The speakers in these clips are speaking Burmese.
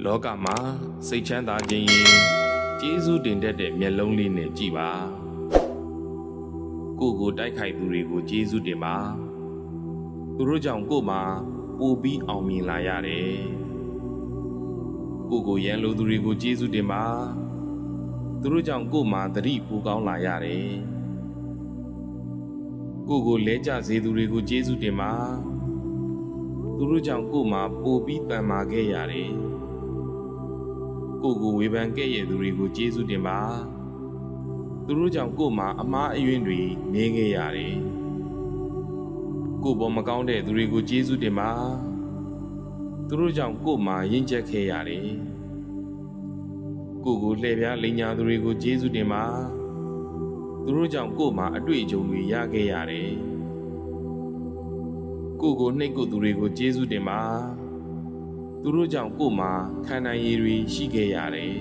လောကမှာစိတ်ချမ်းသာခြင်းရင်ကျေးဇူးတင်တတ်တဲ့မျက်လုံးလေးနဲ့ကြည်ပါကိုယ်ကိုတိုက်ခိုက်သူတွေကိုကျေးဇူးတင်ပါသူတို့ကြောင့်ကိုယ်မှာပိုပြီးအောင်မြင်လာရတယ်ကိုယ်ကိုရန်လိုသူတွေကိုကျေးဇူးတင်ပါသူတို့ကြောင့်ကိုယ်မှာသတိပိုကောင်းလာရတယ်ကိုယ်ကိုလဲကျစေသူတွေကိုကျေးဇူးတင်ပါသူတို့ကြောင့်ကိုယ်မှာပိုပြီးတန်မာခဲ့ရတယ်ကိုယ်ကိုဝေဖန်ခဲ့ရသူတွေကိုကျေးဇူးတင်ပါသူတို့ကြောင့်ကိုယ်မှာအမှားအယွင်းတွေနေခဲ့ရတယ်ကိုယ်ပေါ်မကောင်းတဲ့သူတွေကိုကျေးဇူးတင်ပါသူတို့ကြောင့်ကိုယ်မှာယဉ်ကျက်ခဲ့ရတယ်ကိုယ်ကိုလှည့်ပြားလိမ်ညာသူတွေကိုကျေးဇူးတင်ပါသူတို့ကြောင့်ကိုယ်မှာအတွေ့အကြုံတွေရခဲ့ရတယ်ကိုယ်ကိုနှိပ်ကွပ်သူတွေကိုကျေးဇူးတင်ပါသူတို့ကြောင့်ကိုယ်မှာခံနိုင်ရည်တွေရှိခဲ့ရတယ်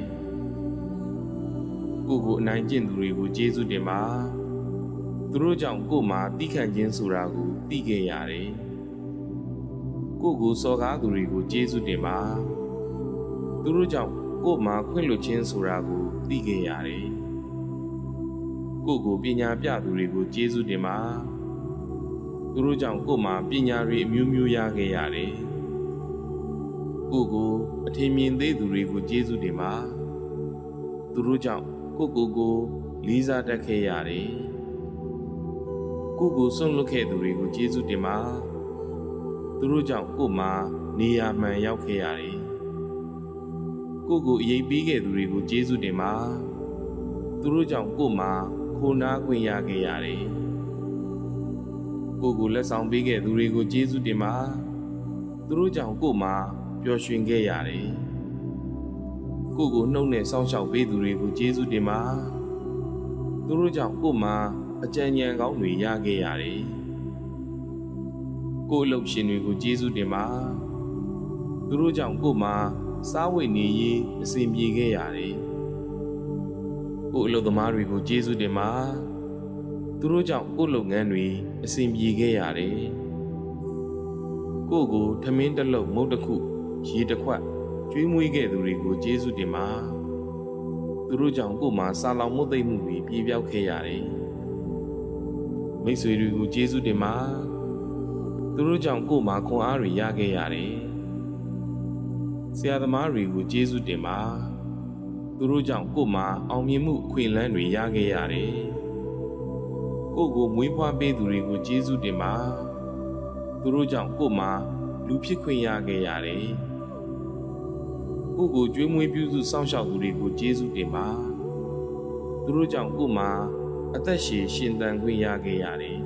ကိုယ်ကိုအနိုင်ကျင့်သူတွေကိုကျေးဇူးတင်ပါသူတို့ကြောင့်ကိုယ်မှာတိခတ်ခြင်းဆိုတာကိုသိခဲ့ရတယ်ကိုယ်ကိုစော်ကားသူတွေကိုကျေးဇူးတင်ပါသူတို့ကြောင့်ကိုယ်မှာခွင့်လွှတ်ခြင်းဆိုတာကိုသိခဲ့ရတယ်ကိုယ်ကိုပညာပြသူတွေကိုကျေးဇူးတင်ပါသူတို့ကြောင့်ကိုယ်မှာပညာတွေအမျိုးမျိုးရခဲ့ရတယ်ကိုယ်ကိုအထင်မြင်သေးသူတွေကိုကျေးဇူးတင်ပါသူတို့ကြောင့်ကိုလေးစားတတ်ခဲ့ရတယ်ကိုယ်ကိုစွန့်လွတ်ခဲ့သူတွေကိုကျေးဇူးတင်ပါသူတို့ကြောင့်ကိုယ်မှာနေရာမှန်ရောက်ခဲ့ရတယ်ကိုယ်ကိုအရေးပေးခဲ့သူတွေကိုကျေးဇူးတင်ပါသူတို့ကြောင့်ကိုယ်မှာခိုးနားခွင့်ရခဲ့ရတယ်ကိုယ်ကိုလက်ဆောင်ပေးခဲ့သူတွေကိုကျေးဇူးတင်ပါသူတို့ကြောင့်ကိုယ်မှာပျော်ရွှင်ခဲ့ရတယ်ကိုယ်ကိုနှုတ်နဲ့စောင့်ရှောက်ပေးသူတွေကိုကျေးဇူးတင်ပါသူတို့ကြောင့်ကိုယ်မှာအကြံဉာဏ်ကောင်းတွေရခဲ့ရတယ်ကိုယ်အလုပ်ရှင်တွေကိုကျေးဇူးတင်ပါသူတို့ကြောင့်ကိုယ်မှာစားဝတ်နေရေးအဆင်ပြေခဲ့ရတယ်ကိုယ်အလုပ်သမားတွေကိုကျေးဇူးတင်ပါသူတို့ကြောင့်ကိုယ်လုပ်ငန်းတွေအဆင်ပြေခဲ့ရတယ်ကိုယ်ကိုထမင်းတစ်လုံးမုတ်တစ်ခုရေတစ်ခွက်ကျွေးမွေးခဲ့သူတွေကိုကျေးဇူးတင်ပါသူတို့ကြောင့်ကိုယ်မှာစာလောင်မှုသိမ့်မှုတွေပြေပြောက်ခဲ့ရတယ်မိတ်ဆွေတွေကိုကျေးဇူးတင်ပါသူတို့ကြောင့်ကိုယ်မှာခွန်အားတွေရခဲ့ရတယ်ဆရာသမားတွေကိုကျေးဇူးတင်ပါသူတို့ကြောင့်ကိုယ်မှာအောင်မြင်မှုအခွင့်အလမ်းတွေရခဲ့ရတယ်ကိုယ်ကိုမွေးဖွားပေးသူတွေကိုကျေးဇူးတင်ပါသူတို့ကြောင့်ကိုယ်မှာလူဖြစ်ခွင့်ရခဲ့ရတယ်ကိုယ်ကိုကျွေးမွေးပြုစုစောင့်ရှောက်သူတွေကိုကျေးဇူးတင်ပါသူတို့ကြောင့်ကိုယ်မှာအသက်ရှည်ရှင်သန်ခွင့်ရခဲ့ရတယ်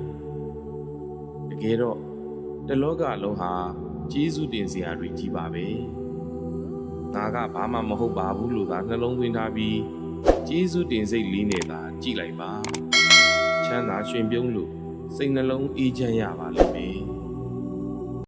တကယ်တော့တလောကလုံးဟာကျေးဇူးတင်စရာတွေကြီးပါပဲငါကဘာမှမဟုတ်ပါဘူးလို့သာနှလုံးသွင်းထားပြီးကျေးဇူးတင်စိတ်လေးနဲ့သာကြည်လိုက်ပါချမ်းသာရှင်ပြုံးလို့စိတ်နှလုံးအေးချမ်းရပါလိမ့်မယ်